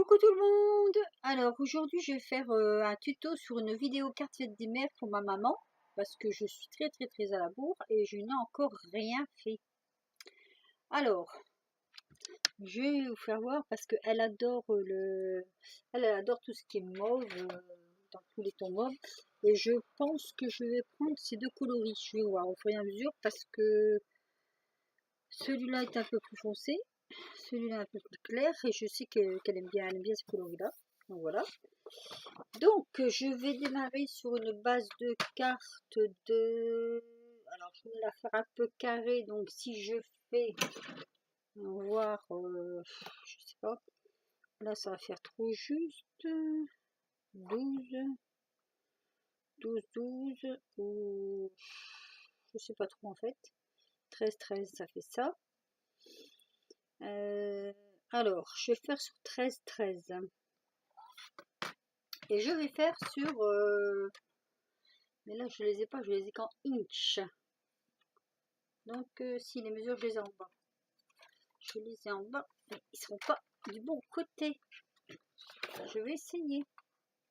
Coucou tout le monde! Alors aujourd'hui je vais faire un tuto sur une vidéo carte fête des mères pour ma maman parce que je suis très à la bourre et je n'ai encore rien fait. Alors je vais vous faire voir parce qu'elle adore elle adore tout ce qui est mauve, dans tous les tons mauves, et je pense que je vais prendre ces deux coloris. Je vais voir au fur et à mesure parce que celui-là est un peu plus foncé. Celui-là un peu plus clair et je sais qu'elle aime bien ce coloris là, donc voilà. Donc je vais démarrer sur une base de carte de, alors je vais la faire un peu carrée, donc si je fais, on va voir, je sais pas, là ça va faire trop juste, 12 ou je sais pas trop en fait, 13 ça fait ça. Alors, je vais faire sur 13 et je vais faire sur mais là je les ai pas, je les ai qu'en inch, donc si les mesures je les ai en bas, je les ai en bas mais ils seront pas du bon côté. Je vais essayer,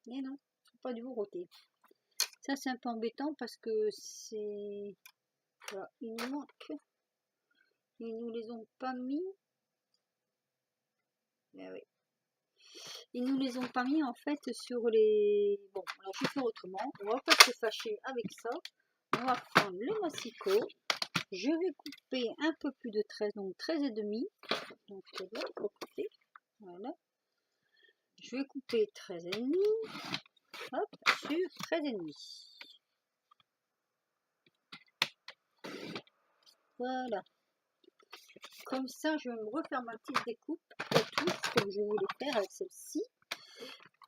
mais non, ils sont pas du bon côté. Ça c'est un peu embêtant parce que c'est, voilà, il nous manque, ils nous les ont pas mis. Mais oui, ils nous les ont pas mis en fait sur les... Bon, alors je vais faire autrement. On va pas se fâcher avec ça. On va prendre le massicot. Je vais couper un peu plus de 13, donc 13 et demi. Donc c'est là, pour couper. Voilà. Je vais couper 13 et demi. Hop, sur 13 et demi. Voilà. Comme ça, je vais me refaire ma petite découpe autour, comme je voulais faire avec celle-ci.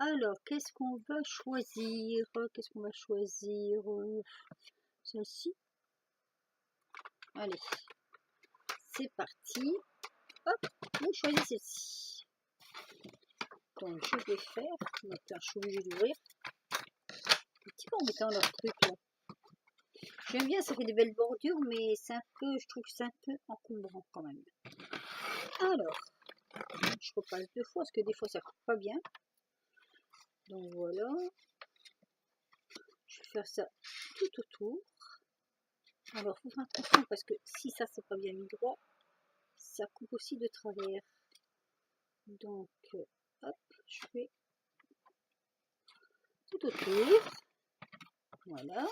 Alors, qu'est-ce qu'on va choisir? Qu'est-ce qu'on va choisir? Celle-ci. Allez, c'est parti. Hop, vous choisissez celle-ci. Donc, je vais faire. Attends, je suis obligée d'ouvrir. Un petit peu embêtant leur truc là. J'aime bien, ça fait des belles bordures, mais c'est un peu, je trouve que c'est un peu encombrant quand même. Alors, je repasse deux fois parce que des fois ça coupe pas bien. Donc voilà. Je vais faire ça tout autour. Alors, faut faire attention parce que si ça c'est pas bien mis droit, ça coupe aussi de travers. Donc, hop, je fais tout autour. Voilà.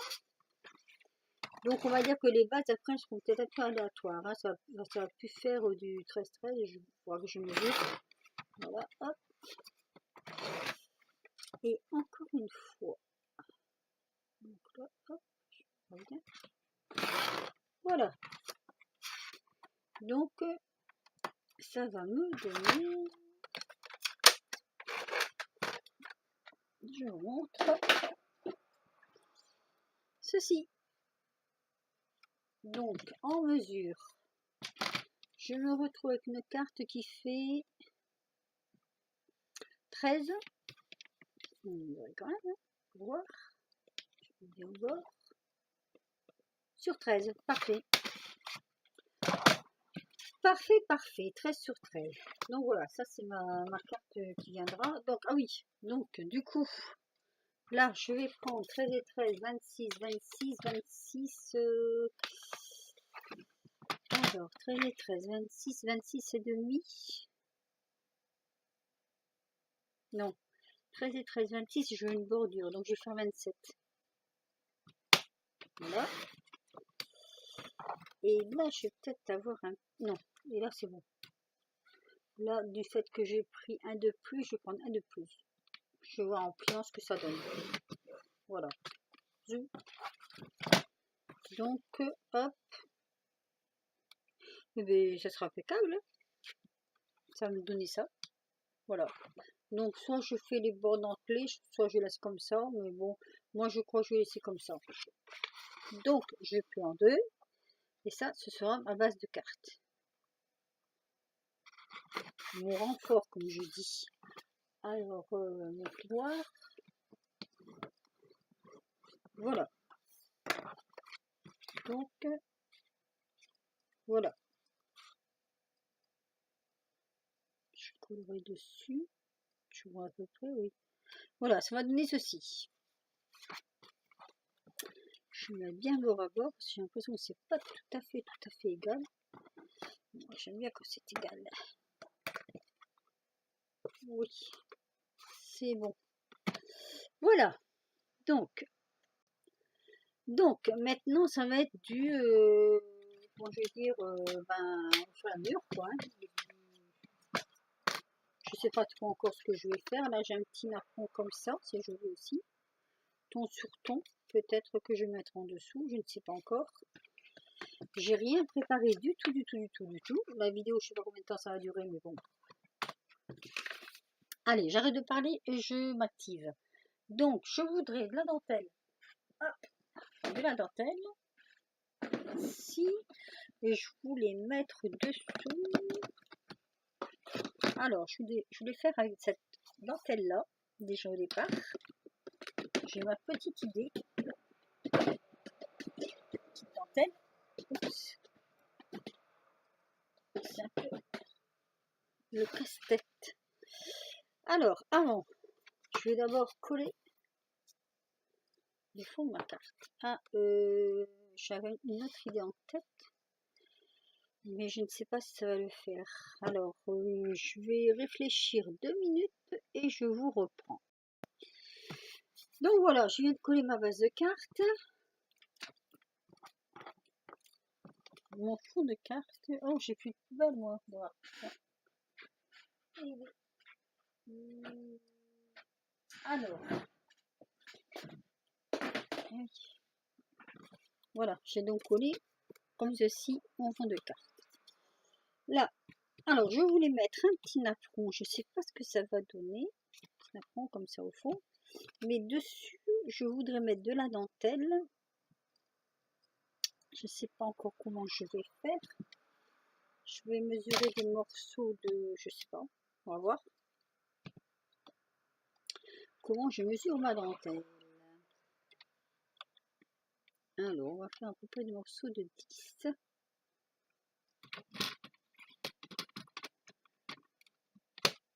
Donc, on va dire que les bases après seront peut-être un peu aléatoires. Hein. Ça va plus faire du 13-13. Je vois que je mesure. Voilà, hop. Et encore une fois. Donc là, hop, je reviens. Voilà. Donc, ça va me donner. Je vous montre ceci. Donc, en mesure, je me retrouve avec une carte qui fait 13. On va quand même voir. Je vais bien voir. Sur 13, parfait. Parfait, 13 sur 13. Donc voilà, ça c'est ma carte qui viendra. Donc, ah oui, donc du coup, là je vais prendre 13 et 13, 26, 26, 26. Alors, 13 et 13, 26, 26 et demi. Non, 13 et 13, 26, je veux une bordure, donc je vais faire 27. Voilà. Et là, je vais peut-être avoir un... Non, et là c'est bon. Là, du fait que j'ai pris un de plus, je vais prendre un de plus. Je vais voir en pliant ce que ça donne. Voilà. Donc, hop. Et bien, ça sera impeccable. Ça va me donner ça. Voilà. Donc, soit je fais les bords dentelés, soit je laisse comme ça. Mais bon, moi, je crois que je vais laisser comme ça. Donc, je plie en deux. Et ça, ce sera ma base de cartes. Mon renfort, comme je dis. Alors, mon plioir. Voilà. Donc, voilà. Je collerai dessus. Je vois à peu près, oui. Voilà, ça va donner ceci. Je vais mettre bien bord à bord parce que j'ai l'impression que c'est pas tout à fait égal. Moi, j'aime bien quand c'est égal. Oui, c'est bon. Voilà. Donc maintenant, ça va être du, bon, je vais dire, sur la mûre, quoi. Hein. Je sais pas trop encore ce que je vais faire. Là, j'ai un petit napperon comme ça, si je veux aussi. Ton sur ton. Peut-être que je vais mettre en dessous, je ne sais pas encore. J'ai rien préparé du tout. La vidéo, je sais pas combien de temps ça va durer, mais bon. Allez, j'arrête de parler et je m'active. Donc, je voudrais de la dentelle. Hop, de la dentelle. Si, et je voulais mettre dessous. Alors, je voulais faire avec cette dentelle-là, déjà au départ. J'ai ma petite idée. Petite dentelle. Oups. C'est un peu le casse-tête. Alors, avant, je vais d'abord coller le fond de ma carte. Ah, j'avais une autre idée en tête, mais je ne sais pas si ça va le faire. Alors, je vais réfléchir 2 minutes et je vous reprends. Donc voilà, je viens de coller ma base de carte. Mon fond de carte. Oh, j'ai plus de poubelle, moi. Voilà. Alors. Voilà, j'ai donc collé comme ceci mon fond de carte. Là, alors je voulais mettre un petit napperon. Je ne sais pas ce que ça va donner. Un petit napperon comme ça au fond. Mais dessus, je voudrais mettre de la dentelle. Je ne sais pas encore comment je vais faire. Je vais mesurer des morceaux de... Je sais pas. On va voir. Comment je mesure ma dentelle. Alors, on va faire à peu près des morceaux de 10.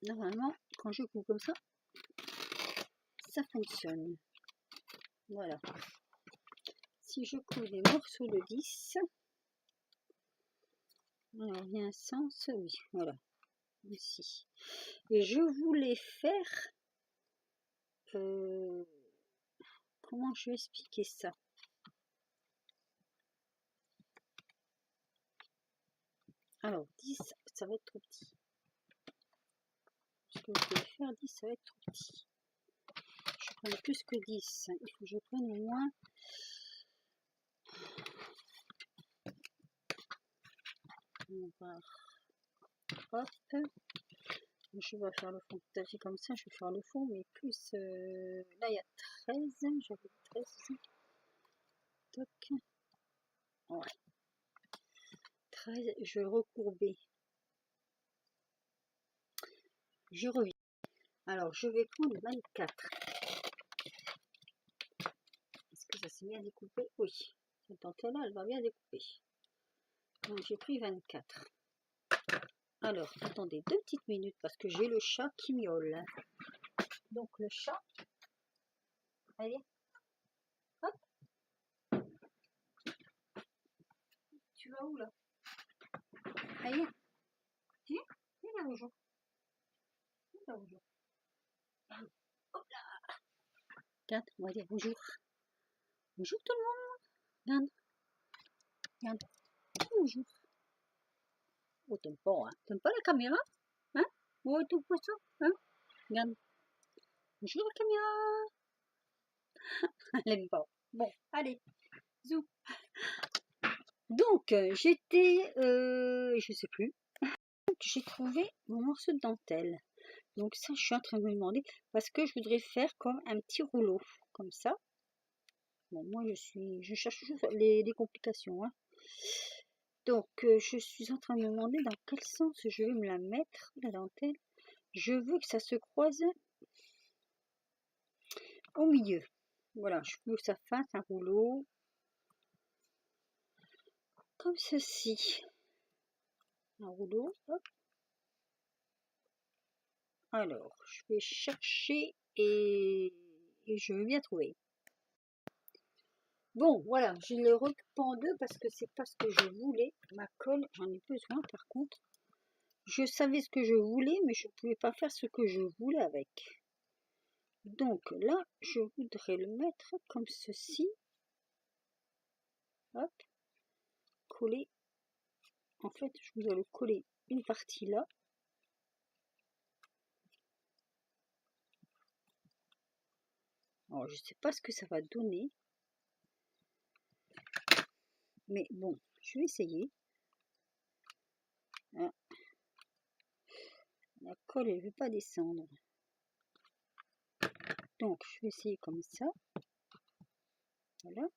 Normalement, quand je coupe comme ça fonctionne. Voilà. Si je coupe des morceaux de 10, alors il y a un sens, oui, voilà, ici. Et je voulais faire, comment je vais expliquer ça? Alors 10, ça va être trop petit. Ce que je vais faire, 10, ça va être trop petit. Je prends plus que 10, il faut que je prenne au moins... On va... Hop. Je vais faire le fond tout à fait comme ça, je vais faire le fond, mais plus... là, il y a 13, j'avais 13. Toc. Ouais. 13, je vais recourber. Je reviens. Alors, je vais prendre 24. Est-ce que ça s'est bien découpé? Oui. Cette dentelle-là, elle va bien découper. Donc, j'ai pris 24. Alors, attendez 2 petites minutes parce que j'ai le chat qui miaule. Donc, le chat. Allez. Hop. Tu vas où, là? Allez. Viens. Viens là, bonjour. Viens là, bonjour. Hop là. Regarde, on va dire bonjour. Bonjour tout le monde. Regarde. Regarde. Bonjour. Oh, t'aimes pas, hein? T'aimes pas la caméra? Hein? Oh, t'aimes pas ça? Hein? Regarde. Bonjour la caméra. Elle aime pas. Bon, allez. Zou. Donc, j'étais, je sais plus. J'ai trouvé mon morceau de dentelle. Donc ça, je suis en train de me demander, parce que je voudrais faire comme un petit rouleau, comme ça. Bon, moi, je cherche juste les complications, hein. Donc, je suis en train de me demander dans quel sens je vais me la mettre, la dentelle. Je veux que ça se croise au milieu. Voilà, je veux que ça fasse un rouleau, comme ceci. Un rouleau, hop. Alors, je vais chercher et je vais bien trouver. Bon, voilà, je le recoupe en deux parce que c'est pas ce que je voulais. Ma colle, j'en ai besoin par contre. Je savais ce que je voulais, mais je ne pouvais pas faire ce que je voulais avec. Donc là, je voudrais le mettre comme ceci. Hop, coller. En fait, je voudrais le coller une partie là. Alors, je ne sais pas ce que ça va donner. Mais bon, je vais essayer. Ah. La colle, elle ne veut pas descendre. Donc, je vais essayer comme ça. Voilà.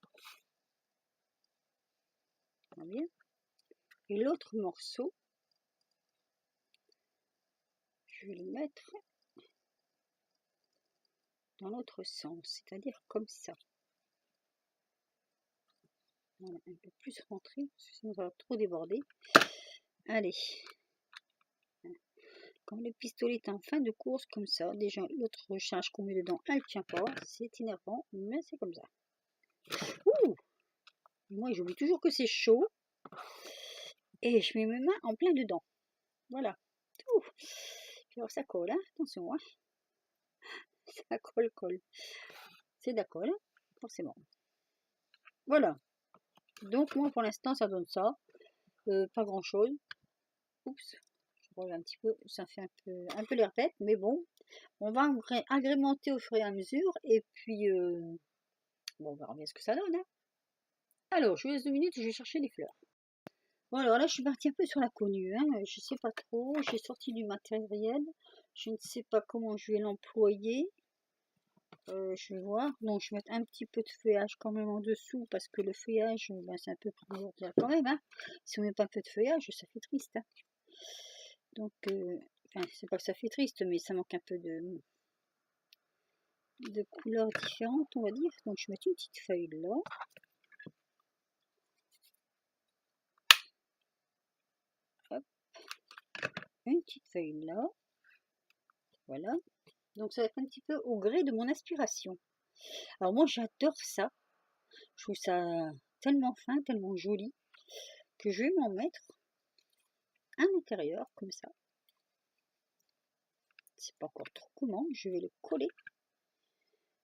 Très bien. Et l'autre morceau, je vais le mettre dans l'autre sens, c'est-à-dire comme ça. Voilà, un peu plus rentré, parce que sinon ça va trop déborder. Allez. Quand le pistolet est en fin de course, comme ça, déjà l'autre recharge qu'on met dedans, elle ne tient pas. C'est énervant, mais c'est comme ça. Ouh! Moi, j'oublie toujours que c'est chaud. Et je mets mes mains en plein dedans. Voilà. Ouh. Alors ça colle, hein? Attention, hein? Ça colle. C'est d'accord, hein? Forcément. Voilà. Donc moi pour l'instant ça donne ça. Pas grand chose. Oups. Je reviens un petit peu. Ça fait un peu l'air bête, mais bon. On va agrémenter au fur et à mesure. Et puis bon, on verra bien ce que ça donne, hein. Alors, je vous laisse 2 minutes, je vais chercher des fleurs. Bon, alors là, je suis partie un peu sur la connue, hein. Je sais pas trop. J'ai sorti du matériel. Je ne sais pas comment je vais l'employer. Je vais voir. Donc, je vais mettre un petit peu de feuillage quand même en dessous parce que le feuillage, ben, c'est un peu primordial quand même, hein. Si on met pas un peu de feuillage, ça fait triste, hein. Donc, enfin, c'est pas que ça fait triste, mais ça manque un peu de couleurs différentes, on va dire. Donc, je vais mettre une petite feuille là. Hop. Une petite feuille là. Voilà. Donc, ça va être un petit peu au gré de mon inspiration. Alors, moi, j'adore ça. Je trouve ça tellement fin, tellement joli, que je vais m'en mettre à l'intérieur, comme ça. C'est pas encore trop comment, je vais le coller.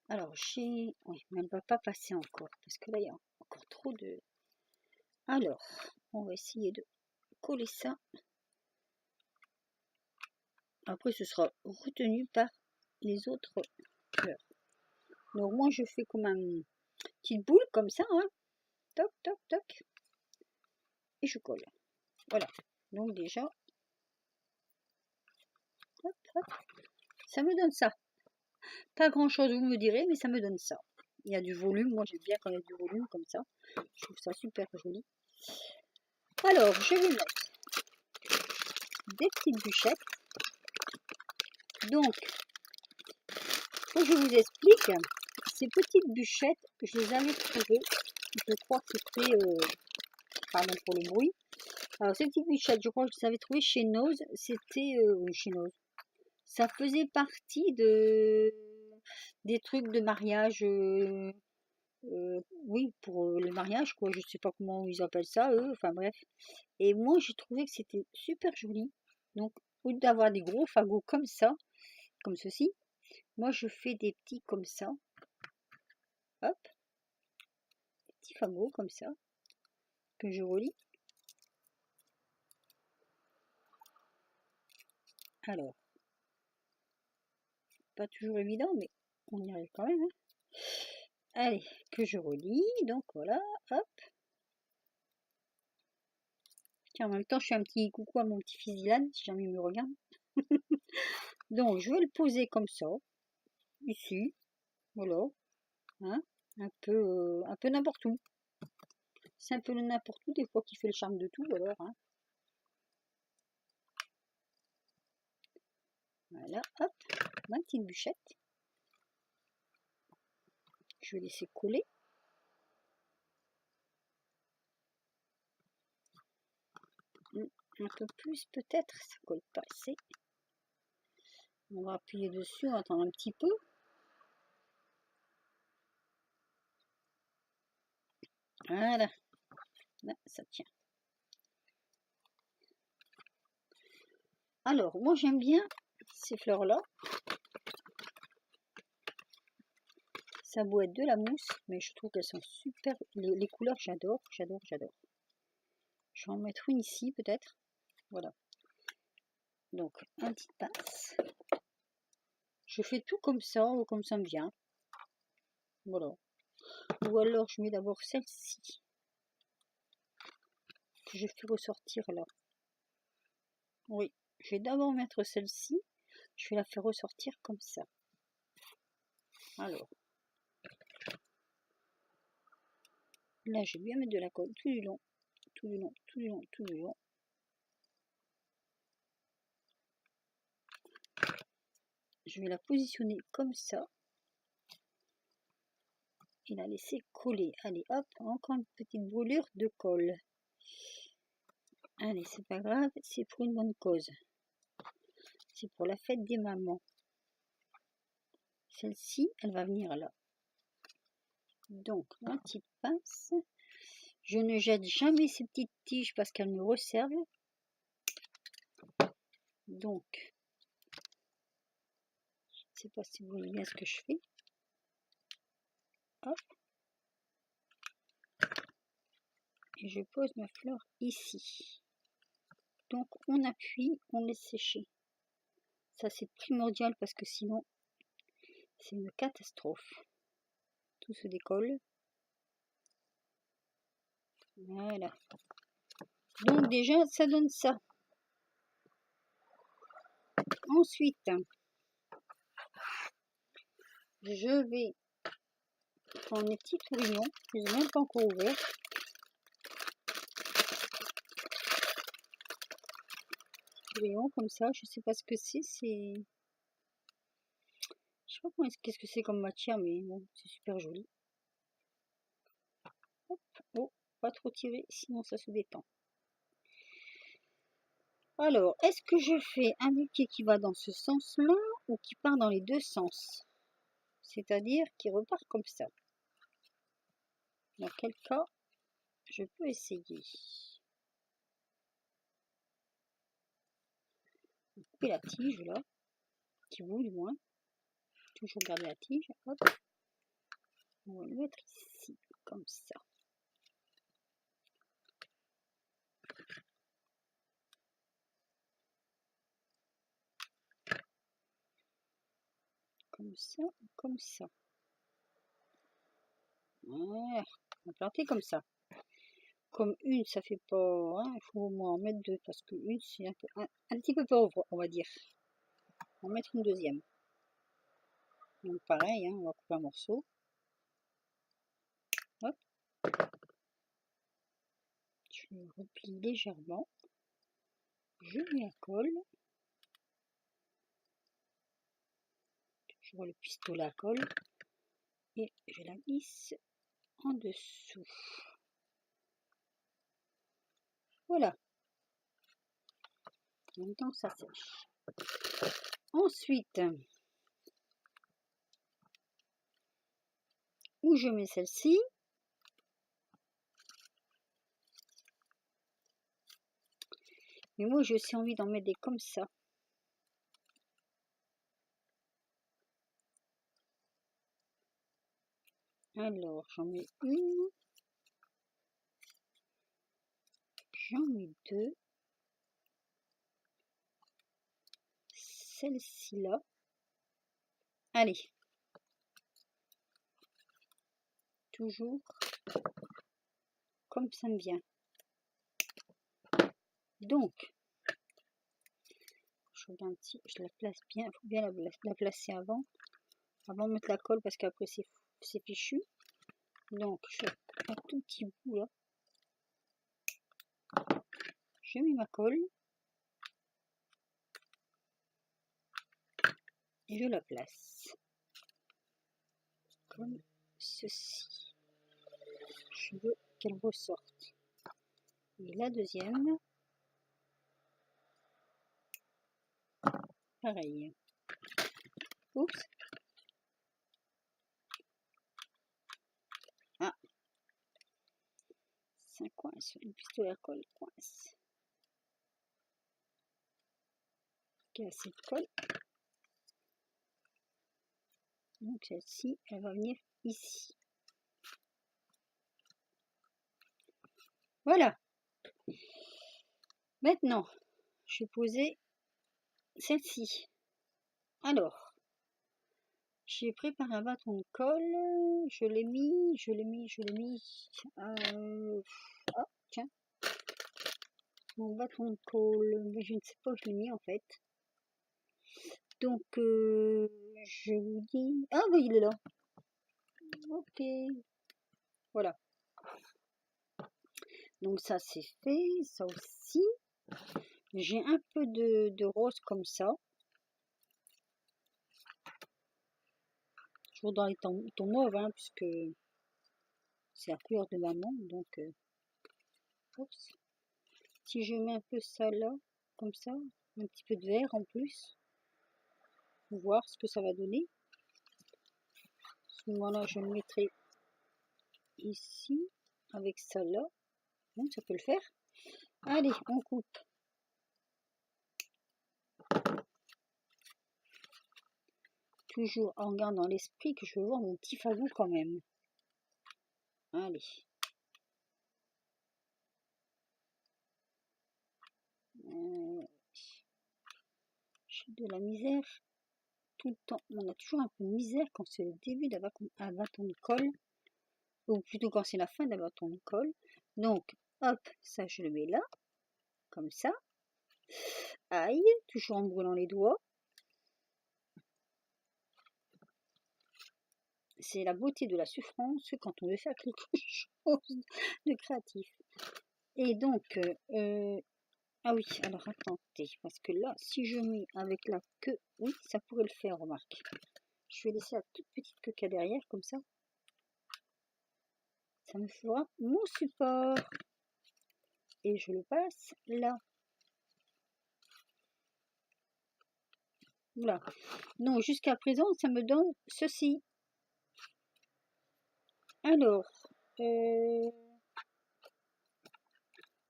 Alors, oui, mais elle ne va pas passer encore, parce que là, il y a encore trop de... Alors, on va essayer de coller ça. Après, ce sera retenu par les autres fleurs. Donc, moi, je fais comme une petite boule, comme ça, hein. Toc, toc, toc. Et je colle. Voilà. Donc, déjà, hop, hop. Ça me donne ça. Pas grand chose, vous me direz, mais ça me donne ça. Il y a du volume. Moi, j'aime bien quand il y a du volume, comme ça. Je trouve ça super joli. Alors, je vais mettre des petites bûchettes. Donc, faut que je vous explique, ces petites bûchettes, je les avais trouvées, je crois que c'était, pardon pour le bruit, alors ces petites bûchettes, je crois que je les avais trouvées chez Nose, c'était, oui, chez Nose, ça faisait partie des trucs de mariage, oui, pour les mariages, quoi, je sais pas comment ils appellent ça, eux, enfin bref, et moi j'ai trouvé que c'était super joli, donc au lieu d'avoir des gros fagots comme ça, comme ceci, moi je fais des petits comme ça, hop, des petits fagots comme ça, que je relie. Alors, pas toujours évident, mais on y arrive quand même, hein. Allez, que je relie, donc voilà, hop. Tiens, en même temps, je fais un petit coucou à mon petit fils Dylan, si jamais il me regarde. Donc, je vais le poser comme ça, ici, voilà, hein, un peu n'importe où. C'est un peu n'importe où, des fois, qui fait le charme de tout, alors, hein. Voilà, hop, ma petite bûchette. Je vais laisser coller. Un peu plus peut-être, ça colle pas assez. On va appuyer dessus, on va attendre un petit peu. Voilà, là, ça tient. Alors, moi j'aime bien ces fleurs-là. Ça doit être de la mousse, mais je trouve qu'elles sont super. Les couleurs, j'adore, j'adore, j'adore. Je vais en mettre une ici, peut-être. Voilà. Donc, un petit pince. Je fais tout comme ça, ou comme ça me vient. Voilà. Ou alors, je mets d'abord celle-ci. Que je fais ressortir là. Oui, je vais d'abord mettre celle-ci. Je vais la faire ressortir comme ça. Alors. Là, je vais bien mettre de la colle tout du long. Tout du long, tout du long, tout du long. Je vais la positionner comme ça. Et la laisser coller. Allez, hop, encore une petite brûlure de colle. Allez, c'est pas grave, c'est pour une bonne cause. C'est pour la fête des mamans. Celle-ci, elle va venir là. Donc, ma petite pince. Je ne jette jamais ces petites tiges parce qu'elles me resservent. Donc, je ne sais pas si vous voyez bien ce que je fais. Hop. Et je pose ma fleur ici. Donc, on appuie, on laisse sécher. Ça, c'est primordial parce que sinon, c'est une catastrophe. Tout se décolle. Voilà. Donc, déjà, ça donne ça. Ensuite, je vais prendre mes petits tourbillons. Je les ai même pas encore ouverts. Tourbillons comme ça. Je sais pas ce que c'est. C'est... Je sais pas qu'est-ce que c'est comme matière, mais bon, c'est super joli. Hop. Oh, pas trop tirer, sinon ça se détend. Alors, est-ce que je fais un bouquet qui va dans ce sens-là ou qui part dans les deux sens? C'est-à-dire qui repart comme ça. Dans quel cas, je peux essayer. Couper la tige là, qui vaut du moins. Toujours garder la tige. Hop. On va le mettre ici, comme ça. Comme ça, comme ça. Voilà. On va planter comme ça. Comme une, ça fait pas... Hein, il faut au moins en mettre deux, parce que une, c'est un petit peu pauvre, on va dire. On va mettre une deuxième. Donc pareil, hein, on va couper un morceau. Hop. Je le replie légèrement. Je mets la colle. Toujours le pistolet à colle. Et je la glisse en dessous. Voilà. En même temps que ça sèche. Ensuite, où je mets celle-ci. Mais moi, j'ai aussi envie d'en mettre des comme ça. Alors, j'en mets une. J'en mets deux. Celle-ci là. Allez. Toujours comme ça me vient. Donc, je regarde si je la place bien. Il faut bien la placer avant de mettre la colle parce qu'après c'est fichu. Donc, je fais un tout petit bout là. Je mets ma colle. Et je la place. Comme ceci. Je veux qu'elle ressorte. Et la deuxième. Pareil. Oups. Ah. Ça coince. Le pistolet à colle coince. Il y a assez de colle. Donc celle-ci, elle va venir ici. Voilà. Maintenant, je vais poser celle-ci. Alors, j'ai préparé un bâton de colle. Je l'ai mis. Ah, tiens. Mon bâton de colle. Mais je ne sais pas où je l'ai mis en fait. Donc, je vous dis... Ah oui, il est là. Ok. Voilà. Donc ça c'est fait. Ça aussi. J'ai un peu de rose comme ça. Toujours dans les tons mauves, hein, puisque c'est la couleur de maman. Donc, oups. Si je mets un peu ça là, comme ça, un petit peu de vert en plus, pour voir ce que ça va donner. À ce moment-là, je le mettrai ici, avec ça là. Bon, ça peut le faire. Allez, on coupe. Toujours en gardant l'esprit que je veux voir mon petit fagot quand même. Allez. J'ai de la misère tout le temps. On a toujours un peu de misère quand c'est le début d'un bâton de colle. Ou plutôt quand c'est la fin d'un bâton de colle. Donc, hop, ça je le mets là. Comme ça. Aïe, toujours en brûlant les doigts. C'est la beauté de la souffrance quand on veut faire quelque chose de créatif. Et donc, ah oui, alors attendez, parce que là, si je mets avec la queue, oui, ça pourrait le faire, remarque. Je vais laisser la toute petite queue qu'il y a derrière, comme ça. Ça me fera mon support. Et je le passe là. Voilà. Donc, jusqu'à présent, ça me donne ceci. Alors,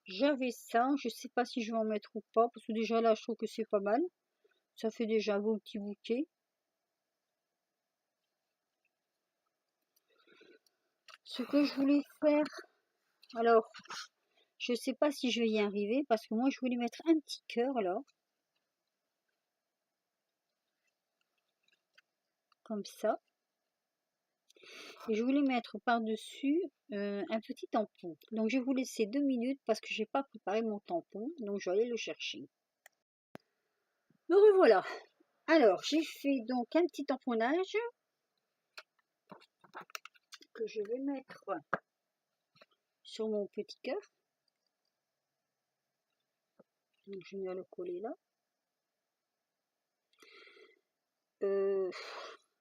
j'avais ça. Je sais pas si je vais en mettre ou pas. Parce que déjà là, je trouve que c'est pas mal. Ça fait déjà un beau petit bouquet. Ce que je voulais faire, alors, je sais pas si je vais y arriver. Parce que moi, je voulais mettre un petit cœur là. Comme ça. Et je voulais mettre par-dessus un petit tampon. Donc, je vais vous laisser 2 minutes parce que j'ai pas préparé mon tampon. Donc, je vais aller le chercher. Me revoilà. Alors, j'ai fait donc un petit tamponnage que je vais mettre sur mon petit cœur. Donc, je viens le coller là.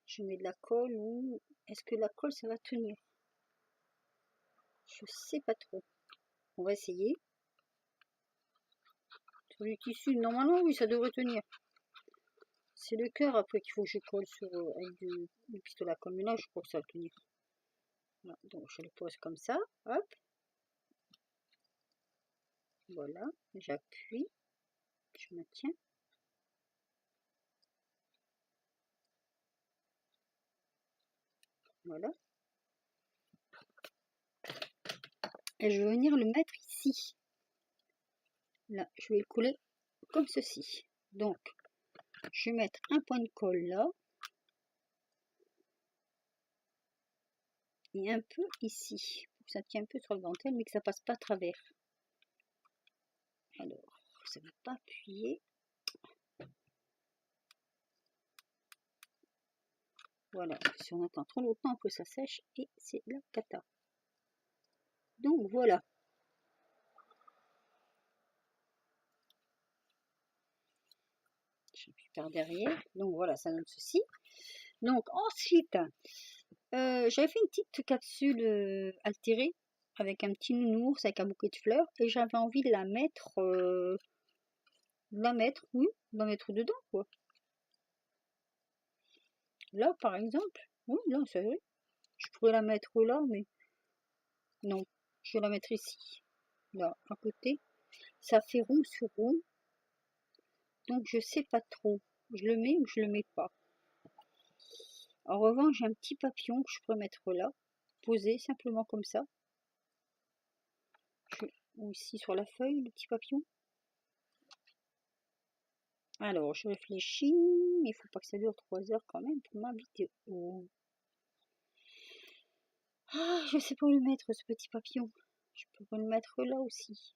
Je mets de la colle ou est-ce que la colle ça va tenir? Je sais pas trop. On va essayer. Sur du tissu, normalement oui, ça devrait tenir. C'est le cœur après qu'il faut que je colle sur avec du pistolet à colle. Mais là, je crois que ça va tenir. Voilà, donc je le pose comme ça. Hop. Voilà. J'appuie. Je maintiens. Voilà. Et je vais venir le mettre ici. Là, je vais le coller comme ceci. Donc, je vais mettre un point de colle là. Et un peu ici. Pour que ça tient un peu sur le dentelle, mais que ça passe pas à travers. Alors, ça ne va pas appuyer. Voilà. Si on attend trop longtemps, après ça sèche et c'est la cata. Donc, voilà. J'appuie par derrière. Donc, voilà, ça donne ceci. Donc, ensuite, j'avais fait une petite capsule altérée avec un petit nounours avec un bouquet de fleurs et j'avais envie de la mettre, oui, de la mettre dedans quoi. Là, par exemple, oui, là, c'est vrai. Je pourrais la mettre là, mais non. Je vais la mettre ici, là, à côté. Ça fait rond sur rond, donc je sais pas trop. Je le mets ou je le mets pas. En revanche, j'ai un petit papillon que je pourrais mettre là, posé simplement comme ça. Ou ici sur la feuille, le petit papillon. Alors, je réfléchis, mais il faut pas que ça dure 3 heures quand même pour ma vidéo. Ah, je sais pas où le mettre, ce petit papillon. Je pourrais le mettre là aussi.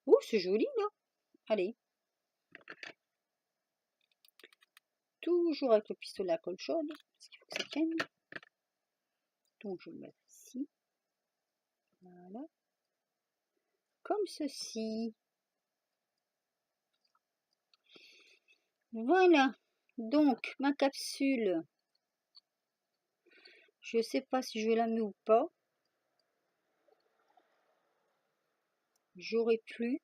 Oh, c'est joli, là. Allez. Toujours avec le pistolet à colle chaude, parce qu'il faut que ça tienne. Donc, je vais le mettre ici. Voilà. Comme ceci. Voilà. Donc, ma capsule. Je sais pas si je la mets ou pas. J'aurais pu.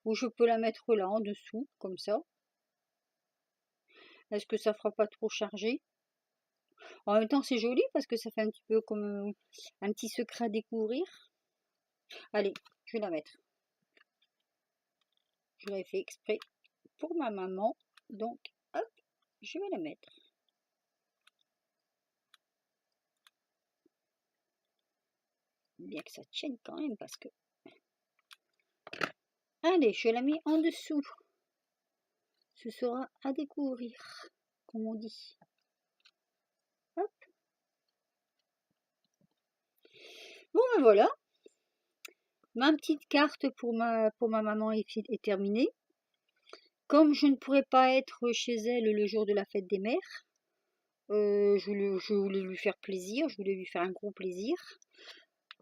Ou je peux la mettre là en dessous, comme ça. Est-ce que ça fera pas trop chargé? En même temps, c'est joli parce que ça fait un petit peu comme un petit secret à découvrir. Allez, je vais la mettre. Je l'avais fait exprès pour ma maman. Donc, hop, je vais la mettre. Bien que ça tienne quand même parce que... Allez, je la mets en dessous. Ce sera à découvrir, comme on dit. Hop. Bon, ben voilà. Ma petite carte pour ma maman est terminée. Comme je ne pourrais pas être chez elle le jour de la fête des mères, je voulais lui faire plaisir, je voulais lui faire un gros plaisir.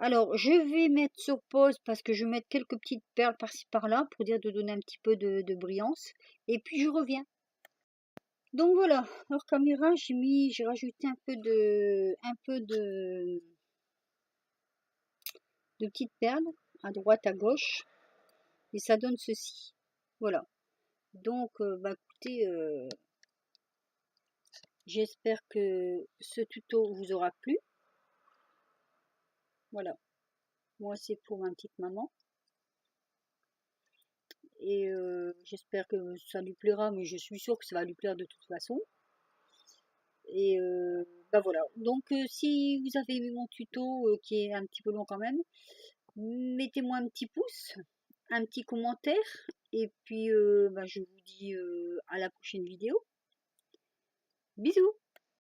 Alors, je vais mettre sur pause parce que je vais mettre quelques petites perles par-ci par-là pour dire de donner un petit peu de brillance. Et puis je reviens. Donc voilà, hors caméra, j'ai rajouté un peu de petites perles à droite, à gauche. Et ça donne ceci. Voilà. Donc, bah écoutez, j'espère que ce tuto vous aura plu. Voilà. Moi, c'est pour ma petite maman. Et j'espère que ça lui plaira, mais je suis sûre que ça va lui plaire de toute façon. Et bah voilà. Donc, si vous avez aimé mon tuto, qui est un petit peu long quand même, mettez-moi un petit pouce, un petit commentaire. Et puis, bah, je vous dis à la prochaine vidéo. Bisous!